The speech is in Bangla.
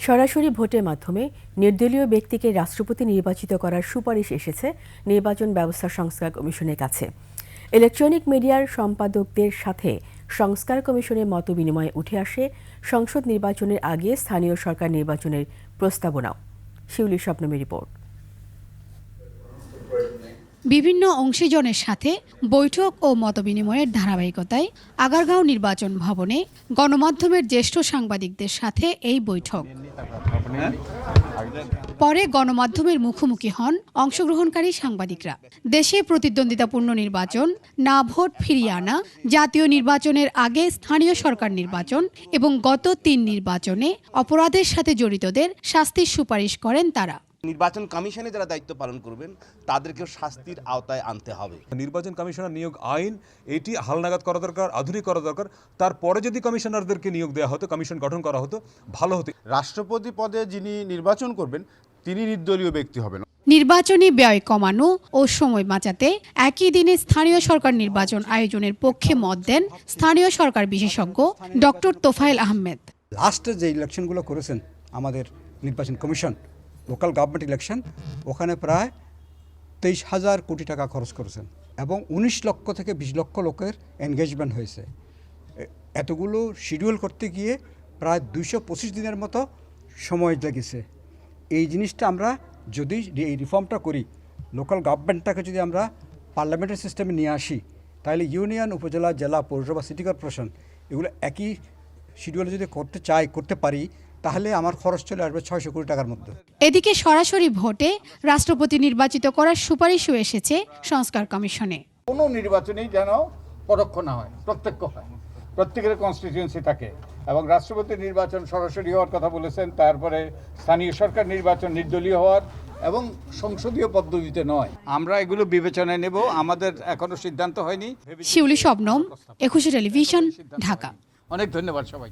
সরাসরি ভোটের মাধ্যমে নির্দলীয় ব্যক্তিকে রাষ্ট্রপতি নির্বাচিত করার সুপারিশ এসেছে নির্বাচন ব্যবস্থা সংস্কার কমিশনের কাছে। ইলেকট্রনিক মিডিয়ার সম্পাদকদের সাথে সংস্কার কমিশনের মতবিনিময়ে উঠে আসে সংসদ নির্বাচনের আগে স্থানীয় সরকার নির্বাচনের প্রস্তাবনাও। শিউলি স্বপ্নমের রিপোর্ট। বিভিন্ন অংশীজনের সাথে বৈঠক ও মতবিনিময়ের ধারাবাহিকতায় আগারগাঁও নির্বাচন ভবনে গণমাধ্যমের জ্যেষ্ঠ সাংবাদিকদের সাথে এই বৈঠক। পরে গণমাধ্যমের মুখোমুখি হন অংশগ্রহণকারী সাংবাদিকরা। দেশে প্রতিদ্বন্দ্বিতাপূর্ণ নির্বাচন, না ভোট ফিরিয়ে আনা, জাতীয় নির্বাচনের আগে স্থানীয় সরকার নির্বাচন এবং গত ৩ নির্বাচনে অপরাধের সাথে জড়িতদের শাস্তির সুপারিশ করেন তারা। নির্বাচন কমিশনে যারা দায়িত্ব পালন করবেন তাদেরকেও শাস্তির আওতায় আনতে হবে। নির্বাচন কমিশনার নিয়োগ আইন এটি হালনাগাদ করা দরকার, আধুনিক করা দরকার। তারপরে যদি কমিশনারদেরকে নিয়োগ দেওয়া হতো, কমিশন গঠন করা হতো, ভালো হতো। রাষ্ট্রপতি পদে যিনি নির্বাচন করবেন তিনি নির্দলীয় ব্যক্তি হবেন। নির্বাচনী ব্যয় কমানো ও সময় বাঁচাতে একই দিনে স্থানীয় সরকার নির্বাচন আয়োজনের পক্ষে মত দেন স্থানীয় সরকার বিশেষজ্ঞ ডক্টর তোফায়েল আহমেদ। লাস্টে যে ইলেকশনগুলো করেছেন আমাদের নির্বাচন কমিশন, লোকাল গভর্নমেন্ট ইলেকশন, ওখানে প্রায় 23,000 কোটি টাকা খরচ করেছেন এবং 19 লক্ষ থেকে 20 লক্ষ লোকের এনগেজমেন্ট হয়েছে। এতগুলো শিডিউল করতে গিয়ে প্রায় 225 দিনের মতো সময় লেগেছে। এই জিনিসটা আমরা যদি এই রিফর্মটা করি, লোকাল গভর্নমেন্টটাকে যদি আমরা পার্লামেন্টের সিস্টেমে নিয়ে আসি, তাহলে ইউনিয়ন, উপজেলা, জেলা, পৌরসভা, সিটি কর্পোরেশন এগুলো একই শিডিউলে যদি করতে পারি, তাহলে আমার খরচ চলে আসবে 600 কোটি টাকার মধ্যে। এদিকে সরাসরি ভোটে রাষ্ট্রপতি নির্বাচিত করার সুপারিশও এসেছে সংস্কার কমিশনে। কোনো নির্বাচনেই যেন পরোক্ষ না হয়, প্রত্যক্ষ হয়, প্রত্যেকের কনস্টিটিউয়েন্সি থাকে এবং রাষ্ট্রপতি নির্বাচন সরাসরি হওয়ার কথা বলেছেন। তারপরে স্থানীয় সরকার নির্বাচন নির্দলীয় হওয়ার এবং সংসদীয় পদ্ধতিতে নয়। আমরা এগুলো বিবেচনায় নেব, আমাদের এখনো সিদ্ধান্ত হয়নি। শিউলি শবনম, 21 টেলিভিশন, ঢাকা। অনেক ধন্যবাদ সবাই।